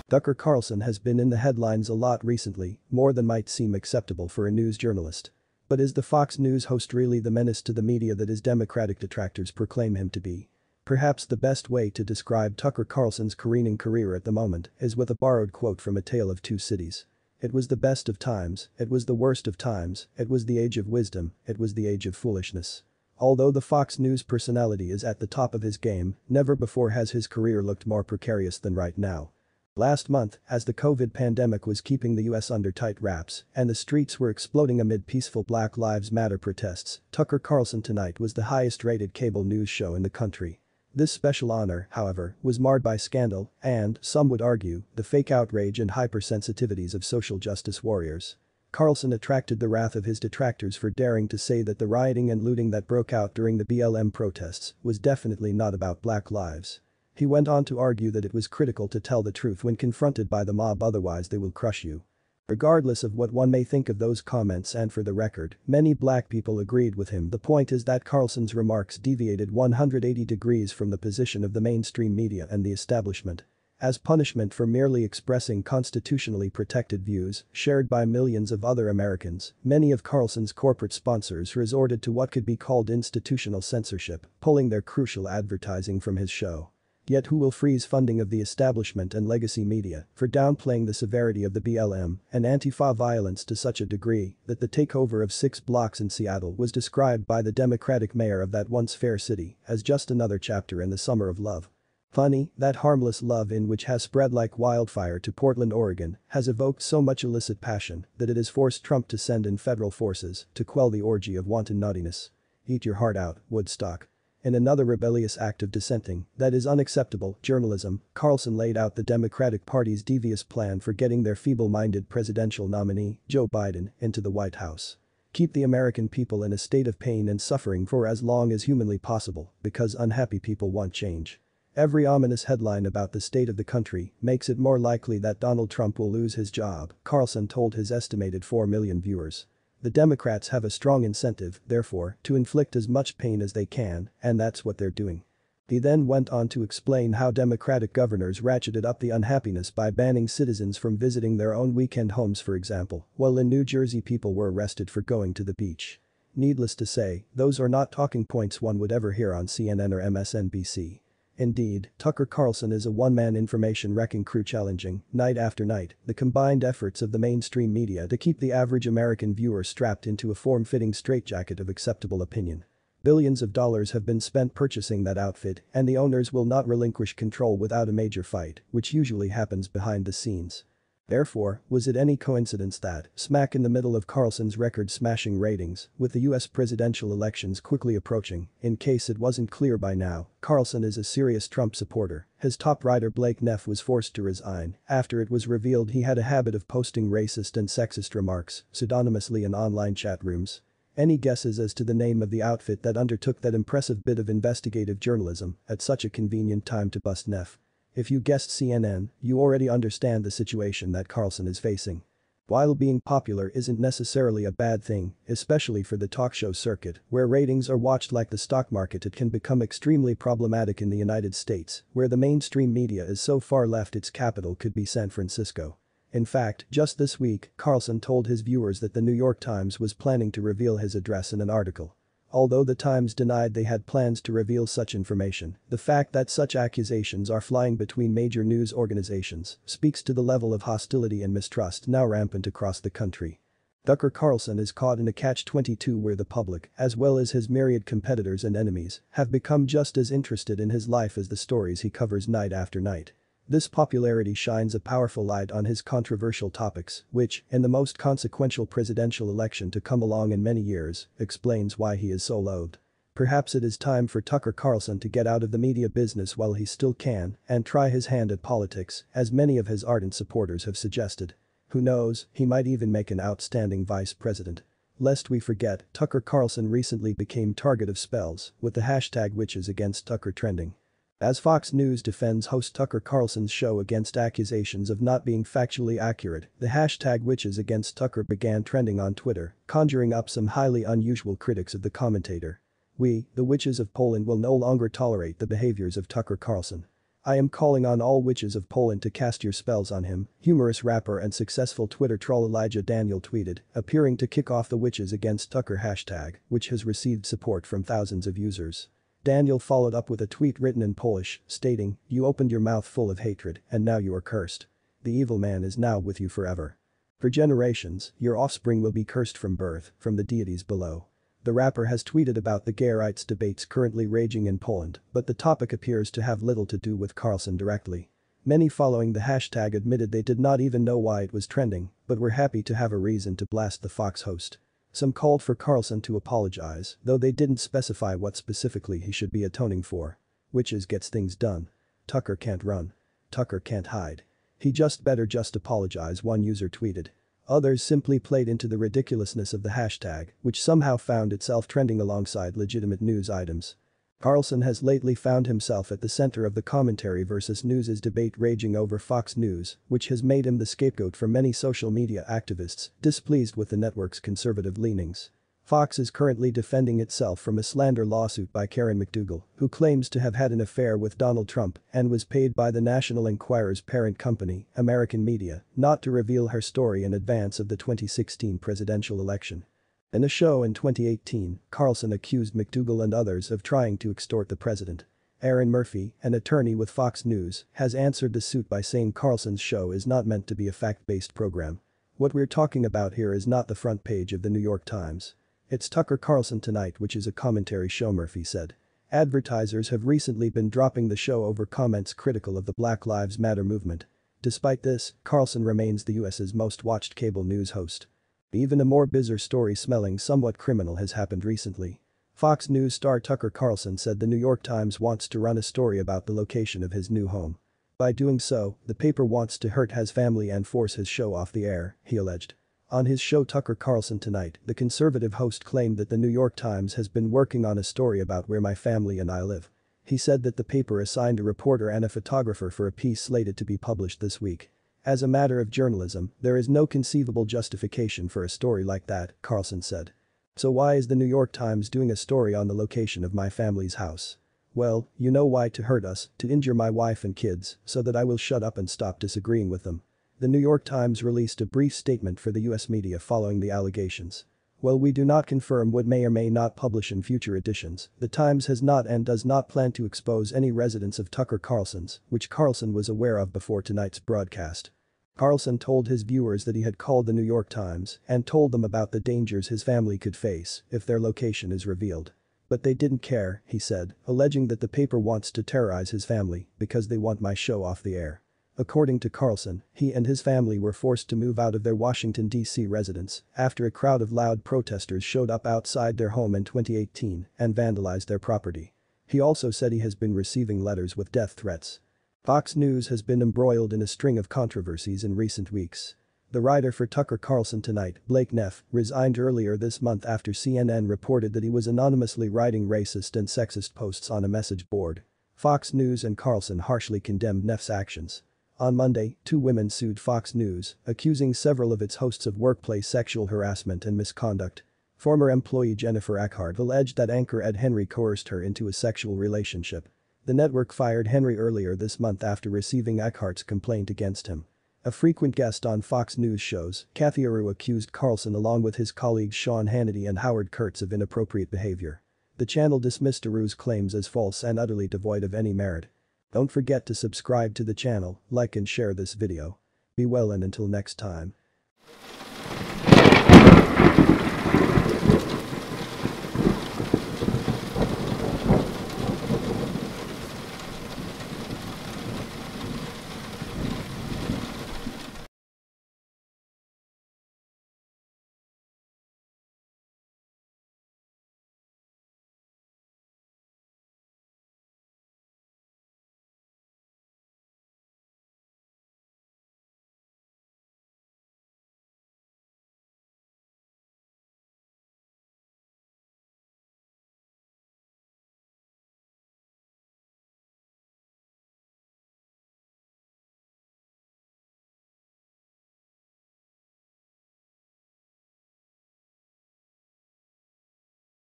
Tucker Carlson has been in the headlines a lot recently, more than might seem acceptable for a news journalist. But is the Fox News host really the menace to the media that his Democratic detractors proclaim him to be? Perhaps the best way to describe Tucker Carlson's careening career at the moment is with a borrowed quote from A Tale of Two Cities. It was the best of times, it was the worst of times, it was the age of wisdom, it was the age of foolishness. Although the Fox News personality is at the top of his game, never before has his career looked more precarious than right now. Last month, as the COVID pandemic was keeping the US under tight wraps and the streets were exploding amid peaceful Black Lives Matter protests, Tucker Carlson Tonight was the highest-rated cable news show in the country. This special honor, however, was marred by scandal and, some would argue, the fake outrage and hypersensitivities of social justice warriors. Carlson attracted the wrath of his detractors for daring to say that the rioting and looting that broke out during the BLM protests was definitely not about Black lives. He went on to argue that it was critical to tell the truth when confronted by the mob, otherwise they will crush you. Regardless of what one may think of those comments, and for the record, many black people agreed with him, the point is that Carlson's remarks deviated 180 degrees from the position of the mainstream media and the establishment. As punishment for merely expressing constitutionally protected views shared by millions of other Americans, many of Carlson's corporate sponsors resorted to what could be called institutional censorship, pulling their crucial advertising from his show. Yet who will freeze funding of the establishment and legacy media for downplaying the severity of the BLM and Antifa violence to such a degree that the takeover of 6 blocks in Seattle was described by the Democratic mayor of that once fair city as just another chapter in the summer of love? Funny, that harmless love in which has spread like wildfire to Portland, Oregon, has evoked so much illicit passion that it has forced Trump to send in federal forces to quell the orgy of wanton naughtiness. Eat your heart out, Woodstock. In another rebellious act of dissenting that is unacceptable journalism, Carlson laid out the Democratic Party's devious plan for getting their feeble-minded presidential nominee, Joe Biden, into the White House. Keep the American people in a state of pain and suffering for as long as humanly possible because unhappy people want change. Every ominous headline about the state of the country makes it more likely that Donald Trump will lose his job, Carlson told his estimated 4 million viewers. The Democrats have a strong incentive, therefore, to inflict as much pain as they can, and that's what they're doing. He then went on to explain how Democratic governors ratcheted up the unhappiness by banning citizens from visiting their own weekend homes, for example, while in New Jersey people were arrested for going to the beach. Needless to say, those are not talking points one would ever hear on CNN or MSNBC. Indeed, Tucker Carlson is a one-man information wrecking crew challenging, night after night, the combined efforts of the mainstream media to keep the average American viewer strapped into a form-fitting straitjacket of acceptable opinion. Billions of dollars have been spent purchasing that outfit, and the owners will not relinquish control without a major fight, which usually happens behind the scenes. Therefore, was it any coincidence that, smack in the middle of Carlson's record-smashing ratings, with the US presidential elections quickly approaching, in case it wasn't clear by now, Carlson is a serious Trump supporter, his top writer Blake Neff was forced to resign after it was revealed he had a habit of posting racist and sexist remarks pseudonymously in online chat rooms? Any guesses as to the name of the outfit that undertook that impressive bit of investigative journalism at such a convenient time to bust Neff? If you guessed CNN, you already understand the situation that Carlson is facing. While being popular isn't necessarily a bad thing, especially for the talk show circuit, where ratings are watched like the stock market, it can become extremely problematic in the United States, where the mainstream media is so far left its capital could be San Francisco. In fact, just this week, Carlson told his viewers that the New York Times was planning to reveal his address in an article. Although the Times denied they had plans to reveal such information, the fact that such accusations are flying between major news organizations speaks to the level of hostility and mistrust now rampant across the country. Tucker Carlson is caught in a catch-22 where the public, as well as his myriad competitors and enemies, have become just as interested in his life as the stories he covers night after night. This popularity shines a powerful light on his controversial topics, which, in the most consequential presidential election to come along in many years, explains why he is so loathed. Perhaps it is time for Tucker Carlson to get out of the media business while he still can and try his hand at politics, as many of his ardent supporters have suggested. Who knows, he might even make an outstanding vice president. Lest we forget, Tucker Carlson recently became target of spells, with the hashtag witches against Tucker trending. As Fox News defends host Tucker Carlson's show against accusations of not being factually accurate, the hashtag witches against Tucker began trending on Twitter, conjuring up some highly unusual critics of the commentator. We, the witches of Poland, will no longer tolerate the behaviors of Tucker Carlson. I am calling on all witches of Poland to cast your spells on him, humorous rapper and successful Twitter troll Elijah Daniel tweeted, appearing to kick off the witches against Tucker hashtag, which has received support from thousands of users. Daniel followed up with a tweet written in Polish, stating, "You opened your mouth full of hatred, and now you are cursed. The evil man is now with you forever. For generations, your offspring will be cursed from birth, from the deities below." The rapper has tweeted about the gay rights debates currently raging in Poland, but the topic appears to have little to do with Carlson directly. Many following the hashtag admitted they did not even know why it was trending, but were happy to have a reason to blast the Fox host. Some called for Carlson to apologize, though they didn't specify what specifically he should be atoning for. Witches gets things done. Tucker can't run. Tucker can't hide. He better just apologize, one user tweeted. Others simply played into the ridiculousness of the hashtag, which somehow found itself trending alongside legitimate news items. Carlson has lately found himself at the center of the commentary versus news debate raging over Fox News, which has made him the scapegoat for many social media activists displeased with the network's conservative leanings. Fox is currently defending itself from a slander lawsuit by Karen McDougal, who claims to have had an affair with Donald Trump and was paid by the National Enquirer's parent company, American Media, not to reveal her story in advance of the 2016 presidential election. In a show in 2018, Carlson accused McDougal and others of trying to extort the president. Aaron Murphy, an attorney with Fox News, has answered the suit by saying Carlson's show is not meant to be a fact-based program. "What we're talking about here is not the front page of the New York Times. It's Tucker Carlson Tonight, which is a commentary show," Murphy said. Advertisers have recently been dropping the show over comments critical of the Black Lives Matter movement. Despite this, Carlson remains the US's most watched cable news host. Even a more bizarre story smelling somewhat criminal has happened recently. Fox News star Tucker Carlson said the New York Times wants to run a story about the location of his new home. By doing so, the paper wants to hurt his family and force his show off the air, he alleged. On his show Tucker Carlson Tonight, the conservative host claimed that the New York Times has been working on a story about where my family and I live. He said that the paper assigned a reporter and a photographer for a piece slated to be published this week. "As a matter of journalism, there is no conceivable justification for a story like that," Carlson said. "So why is the New York Times doing a story on the location of my family's house? Well, you know why, to hurt us, to injure my wife and kids, so that I will shut up and stop disagreeing with them." The New York Times released a brief statement for the US media following the allegations. "While we do not confirm what may or may not publish in future editions, the Times has not and does not plan to expose any residence of Tucker Carlson's, which Carlson was aware of before tonight's broadcast." Carlson told his viewers that he had called the New York Times and told them about the dangers his family could face if their location is revealed. "But they didn't care," he said, alleging that the paper wants to terrorize his family because they want my show off the air. According to Carlson, he and his family were forced to move out of their Washington, D.C. residence after a crowd of loud protesters showed up outside their home in 2018 and vandalized their property. He also said he has been receiving letters with death threats. Fox News has been embroiled in a string of controversies in recent weeks. The writer for Tucker Carlson Tonight, Blake Neff, resigned earlier this month after CNN reported that he was anonymously writing racist and sexist posts on a message board. Fox News and Carlson harshly condemned Neff's actions. On Monday, 2 women sued Fox News, accusing several of its hosts of workplace sexual harassment and misconduct. Former employee Jennifer Eckhart alleged that anchor Ed Henry coerced her into a sexual relationship. The network fired Henry earlier this month after receiving Eckhart's complaint against him. A frequent guest on Fox News shows, Kathy Areu accused Carlson along with his colleagues Sean Hannity and Howard Kurtz of inappropriate behavior. The channel dismissed Areu's claims as false and utterly devoid of any merit. Don't forget to subscribe to the channel, like and share this video. Be well and until next time.